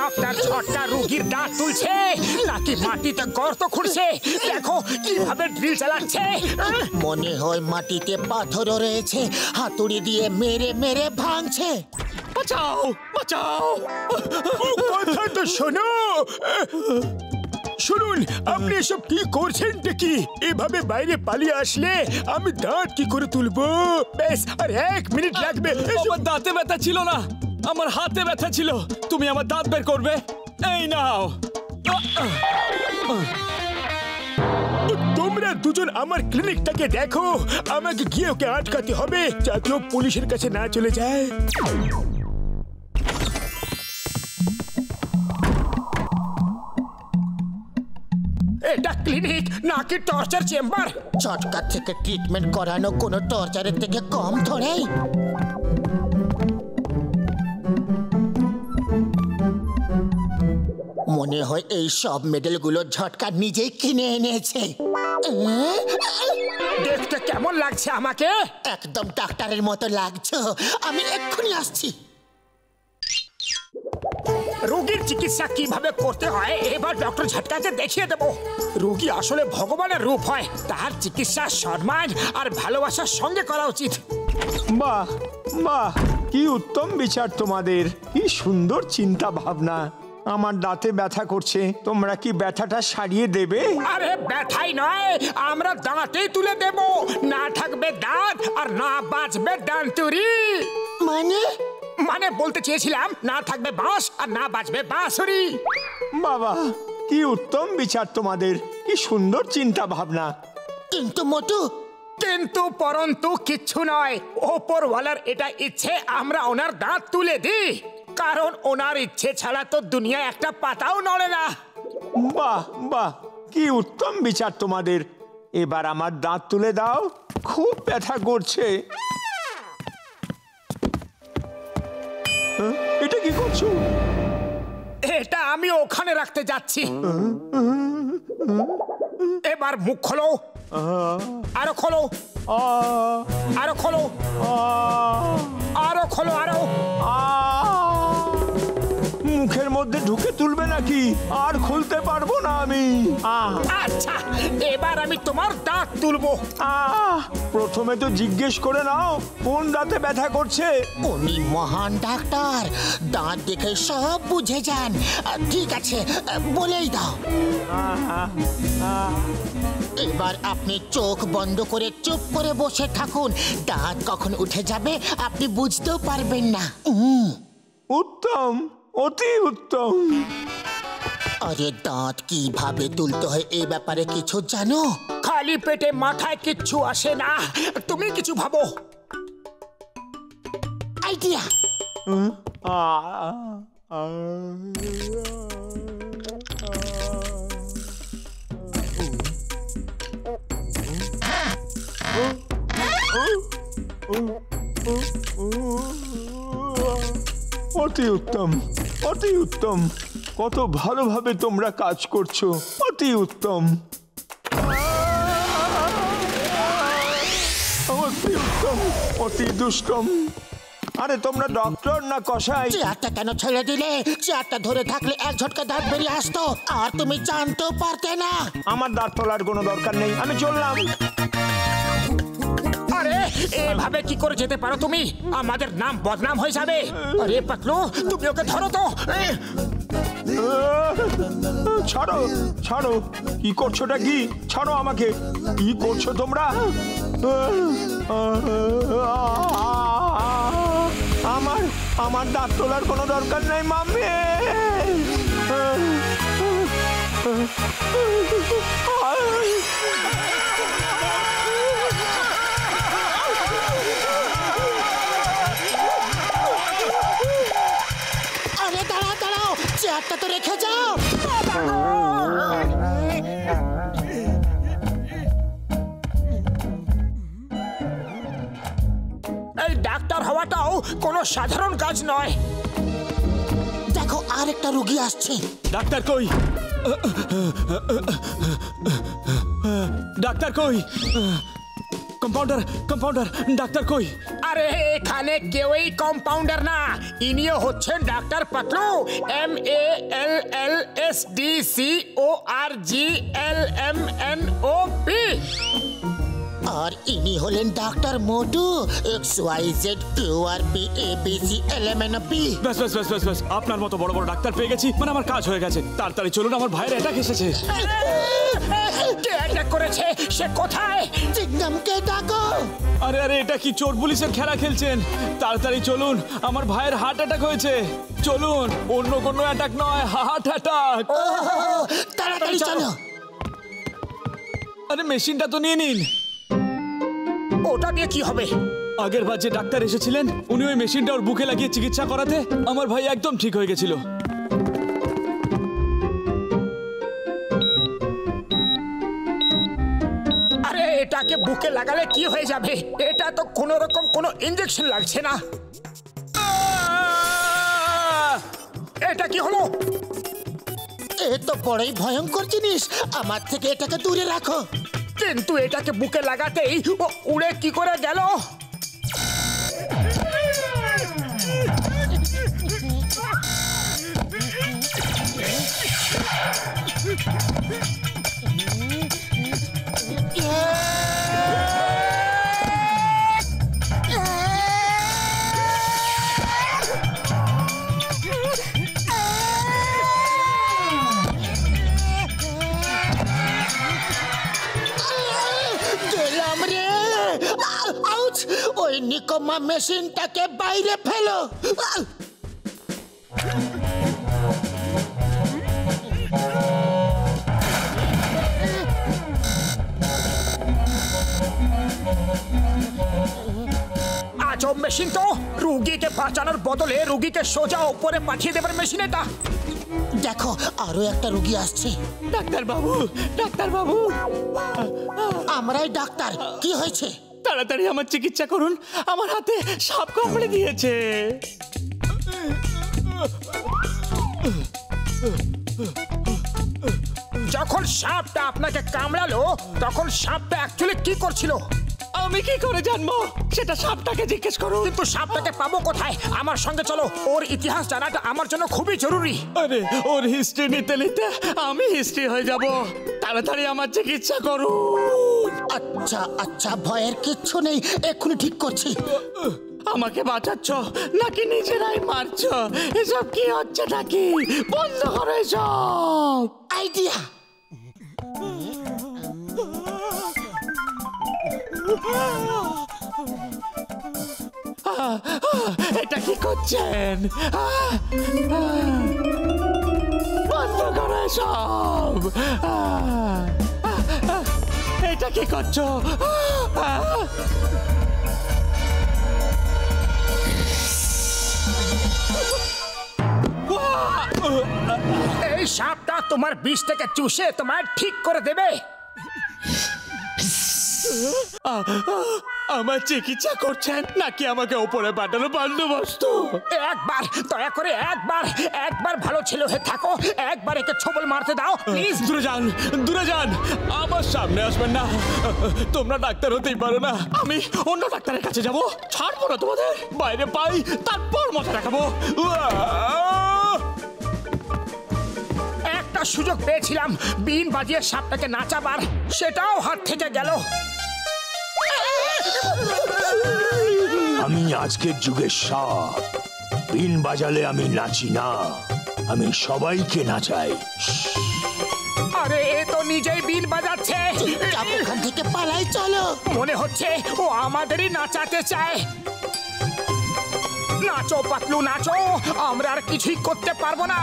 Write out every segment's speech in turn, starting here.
Doctor ঝটকা রোগীর দাঁত তুলছে নাকি মাটিতে গর্ত খুঁড়ছে? দেখো কিভাবে ড্রিল চালাচ্ছে। মনে হয় মাটিতে পাথরও রয়েছে, হাতুড়ি দিয়ে মেরে মেরে ভাঙছে। বাঁচাও বাঁচাও। কথা তো শোনো। শুনুন, আপনি এসব কি করছেন কি? এভাবে বাইরে পালিয়ে আসলে আমি দাঁত কি করে তুলবো? বেশ আর 1 মিনিট লাগবে। আমার দাঁতে ব্যথা ছিল না, আমার হাতে ব্যথা ছিল। তুমি আমার দাঁত বের করবে? এই নাও। তোমরা দুজন আমার ক্লিনিকটাকে দেখো, আমাকে গিয়ে ওকে আটকাতে হবে যাতে ও পুলিশের কাছে না চলে যায়। এটা ক্লিনিক নাকি টর্চার চেম্বার? ঝটকা থেকে ট্রিটমেন্ট করানো কোনো টর্চারের থেকে কম ধরে। মনে হয় এই সব মেডেলগুলো ঝটকা নিজেই কিনে এনেছে। দেখতে কেমন লাগছে আমাকে? একদম ডাক্তারের মতো লাগছে। আমি এক্ষুনি আসছি। রোগীর চিকিৎসা কিভাবে করতে হয় এবার ডক্টর ঝটকাকে দেখিয়ে দেব। রোগী আসলে ভগবানের রূপ হয়, তার চিকিৎসা সম্মান আর ভালোবাসার সঙ্গে করা উচিত। বাহ বাহ, কি উত্তম বিচার তোমাদের, কি সুন্দর চিন্তা ভাবনা। আমার দাঁতে ব্যথা করছে, তোমরা কি ব্যথাটা সারিয়ে দেবে? আরে ব্যথাই নয়, আমরা দাঁতেই তুলে দেব। না থাকবে দাঁত আর না বাঁচবে ডান্তুরি। মানে বলতে চেয়েছিলাম না থাকবে বাঁশ আর না বাঁচবে বাঁশুরি। বাবা, কি উত্তম বিচার তোমাদের, কি সুন্দর চিন্তা ভাবনা। কিন্তু মোটু, কিন্তু পরন্তু কিচ্ছু নয়। ওপরওয়ালার এটা ইচ্ছে আমরা ওনার দাঁত তুলে দিই, কারণ ওনার ইচ্ছে ছাড়া তো দুনিয়ায় একটা পাতাও নড়ে না। বাহ বাহ, কি উত্তম বিচার তোমাদের। এবার আমার দাঁত তুলে দাও, খুব ব্যথা করছে। এটা কি করছো? এটা আমি ওখানে রাখতে যাচ্ছি। এবার মুখ খোলো, আরো খোলো, আরো খোলো, আরো খোলো, আরো। মুখের মধ্যে ঢুকে তুলবে নাকি? আর খুলতে পারবো না আমি। আচ্ছা, এবার আমি তোমার দাঁত তুলবো। প্রথমে তো জিজ্ঞেস করে নাও কোন দাঁতে ব্যথা করছে। উনি মহান ডাক্তার, দাঁত দেখে সব বুঝে যান। ঠিক আছে, বলেই দাও। এবার আপনি চোখ বন্ধ করে চুপ করে বসে থাকুন। দাঁত কখন উঠে যাবে আপনি বুঝতেও পারবেন না। উত্তম, অতি উত্তম। আরে দাঁত কিভাবে তুলতে হয় এ ব্যাপারে কিছু জানো? খালি পেটে মাথায় কিচ্ছু আসে না, তুমি কিছু ভাবো। আইডিয়া। অতি উত্তম, অতি উত্তম। কত ভালোভাবে তোমরা কাজ করছো, অতি উত্তম, অতি উত্তম, অতি দুষ্টম। আরে তোমরা ডক্টর না কসাই? চেয়ারটা কেন ছেড়ে দিলে? চেয়ারটা ধরে থাকলে এক ঝটকা দাঁত বেরিয়ে আসতো আর তুমি জানতেও পারতে না। আমার দাঁত তোলার কোনো দরকার নেই, আমি চললাম। আরে এভাবে কি করে যেতে পারো তুমি? আমাদের নাম বদনাম হয়ে যাবে। আরে পাতলু, তুমি ওকে ধরো তো। ছাড়ো ছাড়ো, কি করছোটা কি? ছাড়ো আমাকে, কি করছো তোমরা? আমার দাঁত তোলার কোনো দরকার নেই মাম্মি। আরে দাঁড়াও দাঁড়াও, চেয়ারটা তো রেখে যাও। এই ডাক্তার হওয়াটাও কোনো সাধারণ কাজ নয়। দেখো আর একটা রোগী আসছে। ডাক্তার কই? ডাক্তার কই? কম্পাউন্ডার কম্পাউন্ডার ডাক্তার কই? আরে এখানে কেউই কম্পাউন্ডার না, ইনিও হচ্ছেন ডাক্তার পাতলু, MALLSDCORGLMNOP। আর ইনি হলেন ডাক্তার মোটু, XYZQRPABCLMNOP। ব্যাস ব্যাস ব্যাস ব্যাস ব্যাস, আপনার মতো বড় বড় ডাক্তার পেয়ে গেছি, মানে আমার কাজ হয়ে গেছে। তাড়াতাড়ি চলুন, আমার ভাইয়ের অ্যাটাক এসেছে। কে অ্যাটাক করেছে? সে কোথায়? চিংগামকে ডাকো। আরে আরে, এটা কি চোর পুলিশের খেলা খেলছেন? তাড়াতাড়ি চলুন, আমার ভাইয়ের হার্ট অ্যাটাক হয়েছে। চলুন, অন্য কোনো অ্যাটাক নয়, হার্ট অ্যাটাক। তাড়াতাড়ি চলো। আরে মেশিনটা তো নিয়ে নিন। ওটা দিয়ে কি হবে? আগের বার যে ডাক্তার এসেছিলেন, উনি ওই মেশিনটা ওর বুকে লাগিয়ে চিকিৎসা করাতে আমার ভাই একদম ঠিক হয়ে গেছিল। আরে এটাকে বুকে লাগালে কি হয়ে যাবে? এটা তো কোনো রকম কোনো ইনজেকশন লাগছে না। এটা কি হলো? এ তো বড়ই ভয়ঙ্কর জিনিস, আমার থেকে এটাকে দূরে রাখো। কিন্তু এটাকে বুকে লাগাতেই ও উড়ে কি করে গেল? গেলাম রে। আউচ! ওই নিকম্মা মেশিনটাকে বাইরে ফেলো। আজব মেশিন তো, রুগীকে বাঁচানোর বদলে রুগীকে সোজা উপরে পাঠিয়ে দেবার মেশিন এটা। দেখো, আরো একটা রুগী আসছে। ডাক্তার বাবু, ডাক্তার বাবু, আমরাই ডাক্তার। কি হয়েছে? তাড়াতাড়ি আমার চিকিৎসা করুন, আমার হাতে সাপ কামড়ে দিয়েছে। যখন সাপটা আপনাকে কামড়ালো তখন সাপটা অ্যাকচুয়ালি কি করছিল? আমি কি করে জানবো? সেটা সাপটাকে জিজ্ঞেস করুন। কিন্তু সাপটাকে পাবো কোথায়? আমার সঙ্গে চলো, ওর ইতিহাস জানাটা আমার জন্য খুবই জরুরি। আরে ওর হিস্ট্রি নিতে নিতে আমি হিস্ট্রি হয়ে যাব। তাড়াতাড়ি আমার চিকিৎসা করুন। আচ্ছা আচ্ছা, ভয়ের কিচ্ছু নেই, এক্ষুনি ঠিক করছি। আমাকে বাঁচাচ্ছ নাকি নিজেরাই মারছ? এসব কি হচ্ছে নাকি? বন্ধ করো এসব। আইডিয়া! এটা কি করছেন? বন্ধ করো এসব। এটা কি করছো? এই সাপটা তোমার বিষ থেকে চুষে তোমার ঠিক করে দেবে। আমার চিকিৎসা করছেন নাকি আমাকে উপরে পাঠানো বন্দোবস্ত? একবার দয়া করে একবার ভালো ছেলে হয়ে থাকো, একবার একে ছবল মারতে দাও প্লিজ। দূরে যান, দূরে যান, আমার সামনে আসবেন না। তোমরা ডাক্তার হতেই পারো না, আমি অন্য ডাক্তারের কাছে যাব। ছাড়বো না তোমাদের, বাইরে পাই তারপর মজা দেখাবো। একটা সুযোগ পেয়েছিলাম বিন বাজিয়ে সাপটাকে নাচাবার, সেটাও হাত থেকে গেল। আমি আজকের যুগের সাপ, বিন বাজালে আমি নাচি না, আমি সবাইকে নাচাই। আরে এ তো নিজেই বিন বাজাচ্ছে। ওখান থেকে পালাই, চলো। মনে হচ্ছে ও আমাদেরই নাচাতে চায়। নাচো পাতলু নাচো, আমরা আর কিছুই করতে পারবো না।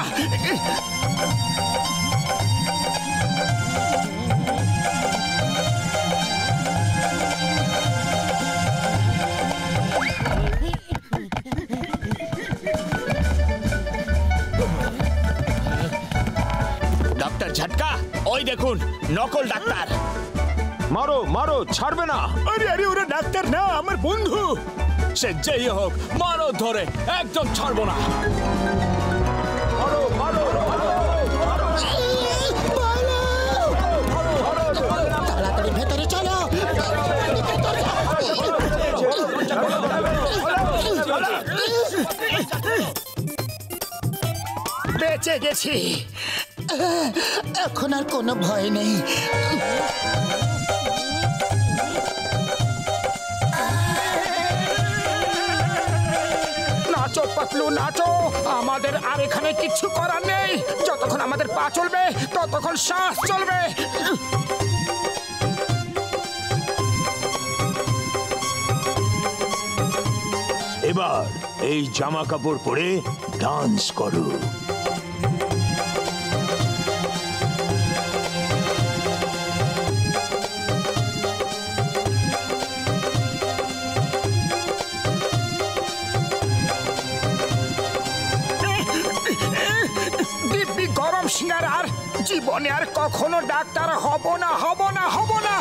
ডাক্তার ঝটকা, ওই দেখুন নকল ডাক্তার। মারো মারো, ছাড়বে না। আরে আরে, ওরা ডাক্তার না, আমার বন্ধু। সে যেই হোক, মারো ধরে, একদম ছাড়বো না। মারো মারো তাড়াতাড়ি ভেতরে চলো। বেঁচে গেছি। এখন আর কোনো ভয় নেই। নাচো পাতলু নাচো, আমাদের আর এখানে কিচ্ছু করার নেই। যতক্ষণ আমাদের পা চলবে ততক্ষণ শ্বাস চলবে। এবার এই জামা কাপড় পরে ডান্স করো। দিব্যি গরম সিঙ্গারার, জীবনে আর কখনো ডাক্তার হব না, হব না, হব না।